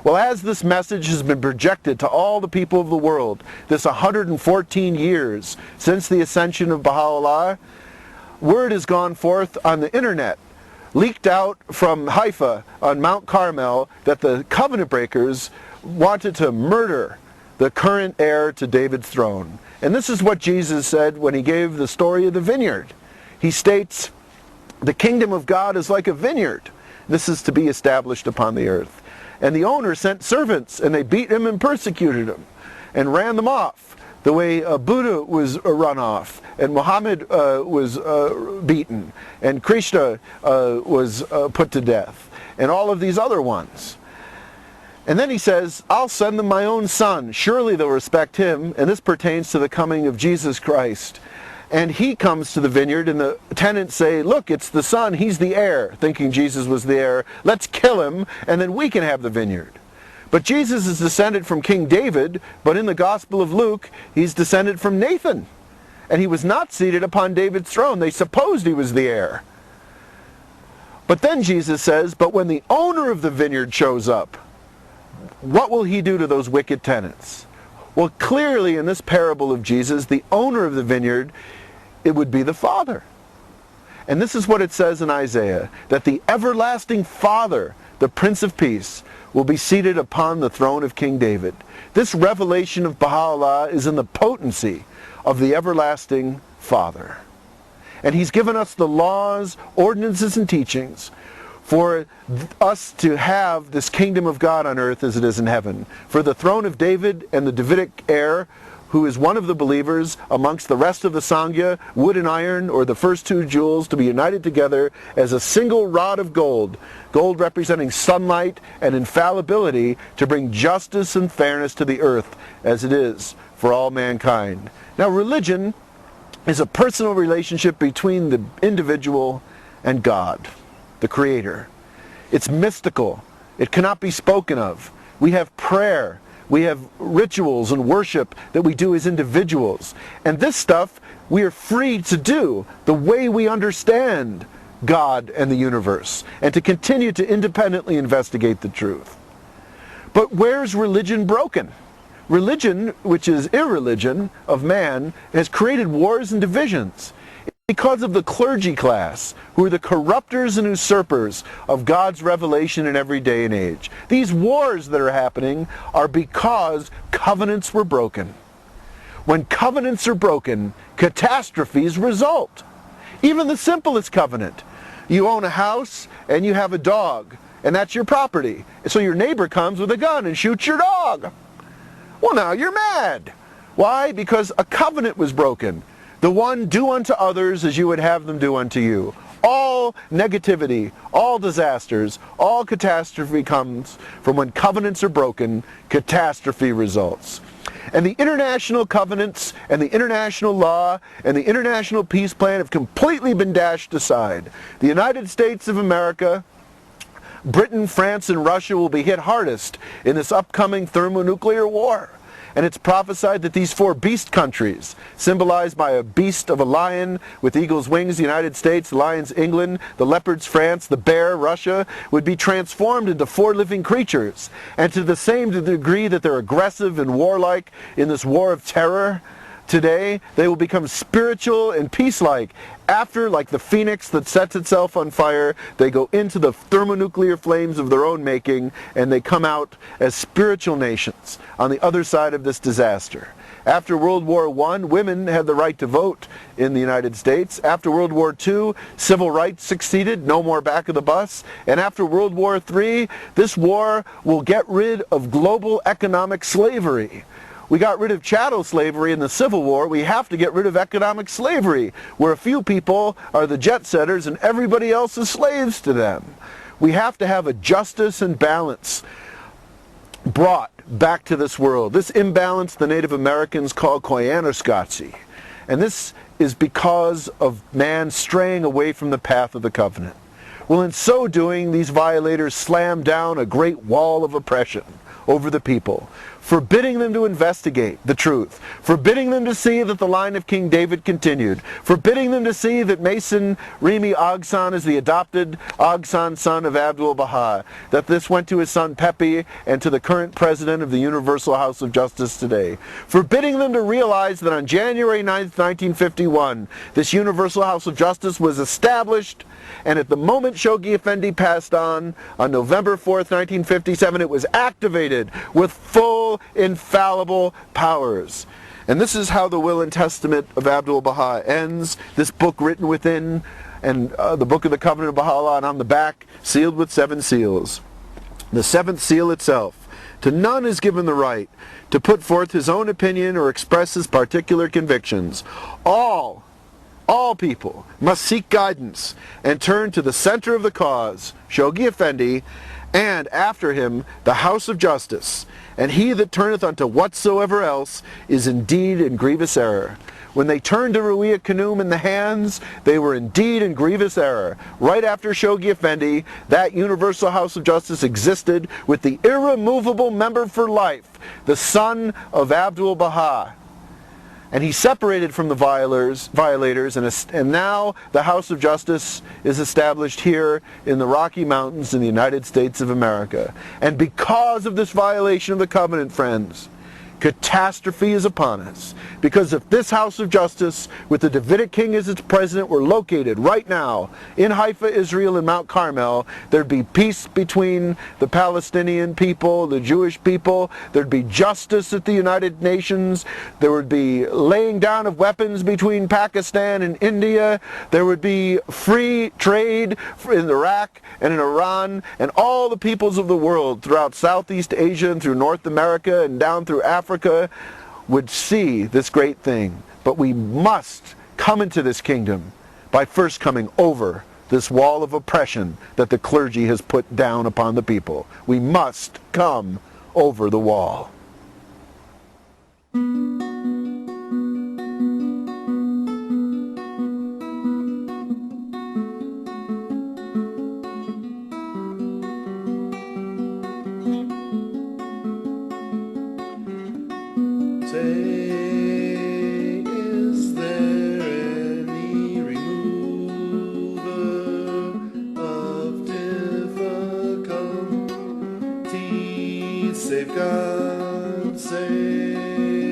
Well, as this message has been projected to all the people of the world, this 114 years since the ascension of Baha'u'llah, word has gone forth on the internet, leaked out from Haifa on Mount Carmel, that the covenant breakers wanted to murder the current heir to David's throne. And this is what Jesus said when he gave the story of the vineyard. He states, the kingdom of God is like a vineyard. This is to be established upon the earth. And the owner sent servants, and they beat him and persecuted him, and ran them off, the way Buddha was run off, and Muhammad was beaten, and Krishna was put to death, and all of these other ones. And then he says, I'll send them my own son. Surely they'll respect him. And this pertains to the coming of Jesus Christ. And he comes to the vineyard, and the tenants say, look, it's the son, he's the heir, thinking Jesus was the heir. Let's kill him, and then we can have the vineyard. But Jesus is descended from King David, but in the Gospel of Luke, he's descended from Nathan. And he was not seated upon David's throne. They supposed he was the heir. But then Jesus says, but when the owner of the vineyard shows up, what will he do to those wicked tenants? Well, clearly in this parable of Jesus, the owner of the vineyard, it would be the Father. And this is what it says in Isaiah, that the everlasting Father, the Prince of Peace, will be seated upon the throne of King David. This revelation of Baha'u'llah is in the potency of the everlasting Father. And he's given us the laws, ordinances, and teachings for us to have this kingdom of God on earth as it is in heaven. For the throne of David and the Davidic heir, who is one of the believers amongst the rest of the Sangha, wood and iron, or the first two jewels, to be united together as a single rod of gold, gold representing sunlight and infallibility, to bring justice and fairness to the earth as it is for all mankind. Now, religion is a personal relationship between the individual and God, the Creator. It's mystical. It cannot be spoken of. We have prayer. We have rituals and worship that we do as individuals. And this stuff we are free to do the way we understand God and the universe, and to continue to independently investigate the truth. But where's religion broken? Religion, which is irreligion of man, has created wars and divisions. Because of the clergy class, who are the corrupters and usurpers of God's revelation in every day and age. These wars that are happening are because covenants were broken. When covenants are broken, catastrophes result. Even the simplest covenant. You own a house and you have a dog, and that's your property. So your neighbor comes with a gun and shoots your dog. Well, now you're mad. Why? Because a covenant was broken. The one, do unto others as you would have them do unto you. All negativity, all disasters, all catastrophe comes from when covenants are broken, catastrophe results. And the international covenants and the international law and the international peace plan have completely been dashed aside. The United States of America, Britain, France, and Russia will be hit hardest in this upcoming thermonuclear war. And it's prophesied that these four beast countries, symbolized by a beast of a lion with eagle's wings, the United States, the lion's England, the leopard's France, the bear, Russia, would be transformed into four living creatures. And to the same degree that they're aggressive and warlike in this war of terror today, they will become spiritual and peace-like. After, like the phoenix that sets itself on fire, they go into the thermonuclear flames of their own making, and they come out as spiritual nations on the other side of this disaster. After World War I, women had the right to vote in the United States. After World War II, civil rights succeeded, no more back of the bus. And after World War III, this war will get rid of global economic slavery. We got rid of chattel slavery in the Civil War. We have to get rid of economic slavery, where a few people are the jet setters and everybody else is slaves to them. We have to have a justice and balance brought back to this world. This imbalance the Native Americans call koyaanisqatsi. And this is because of man straying away from the path of the covenant. Well, in so doing, these violators slam down a great wall of oppression over the people. forbidding them to investigate the truth, forbidding them to see that the line of King David continued, forbidding them to see that Mason Remy Ogson is the adopted Ogson son of Abdu'l-Bahai, that this went to his son Pepe and to the current president of the Universal House of Justice today, forbidding them to realize that on January 9th, 1951, this Universal House of Justice was established, and at the moment Shoghi Effendi passed on November 4th, 1957, it was activated with full infallible powers. And this is how the Will and Testament of Abdu'l-Bahai ends, this book written within, and the Book of the Covenant of Baha'u'llah, and on the back, sealed with 7 seals. The 7th seal itself. To none is given the right to put forth his own opinion or express his particular convictions. All people must seek guidance and turn to the center of the cause, Shoghi Effendi, and after him the House of Justice. And he that turneth unto whatsoever else is indeed in grievous error. When they turned to Ru'iyat Khanum in the hands, they were indeed in grievous error. Right after Shoghi Effendi, that Universal House of Justice existed with the irremovable member for life, the son of Abdu'l-Bahai. And he separated from the violators, and now the House of Justice is established here in the Rocky Mountains in the United States of America. And because of this violation of the covenant, friends, catastrophe is upon us. Because if this House of Justice, with the Davidic king as its president, were located right now in Haifa, Israel, and Mount Carmel, there'd be peace between the Palestinian people, the Jewish people, there'd be justice at the United Nations, there would be laying down of weapons between Pakistan and India, there would be free trade in Iraq and in Iran, and all the peoples of the world throughout Southeast Asia and through North America and down through Africa would see this great thing. But we must come into this kingdom by first coming over this wall of oppression that the clergy has put down upon the people. We must come over the wall. Is there any remover of difficulties? Save God, save